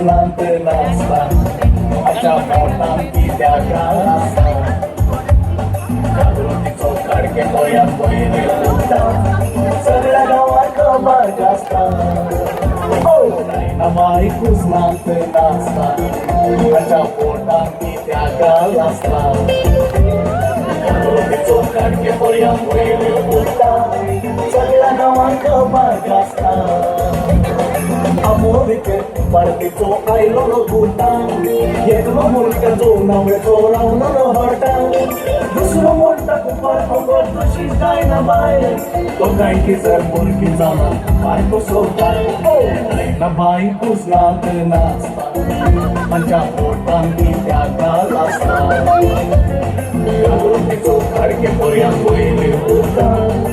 कुसलांत नाचता माझ्या पोटांती त्या काळाचा जागृतीचो कडके गोंया पयले उठता सगळ्या गावात मार्ग असता माई कुसलांत नाचता माझ्या पोटांती त्या काळाचा जागृतीचो कडके गोंया पयले उठता सगळ्या गावात मार्ग असता अमोरिके परतीचो आयलो गुटा एकलो मुलक्याचो नवेचो रावलो हटा दुसरो मोठा कुपार फकत तशी काय ना बाय तो काय की जर मुलगी जाणार बायको सोडणार ना बाई कुसलांत नाचता माझ्या पोटांती त्या गाल असता जागृतीचो कडके पोरया पयले उठता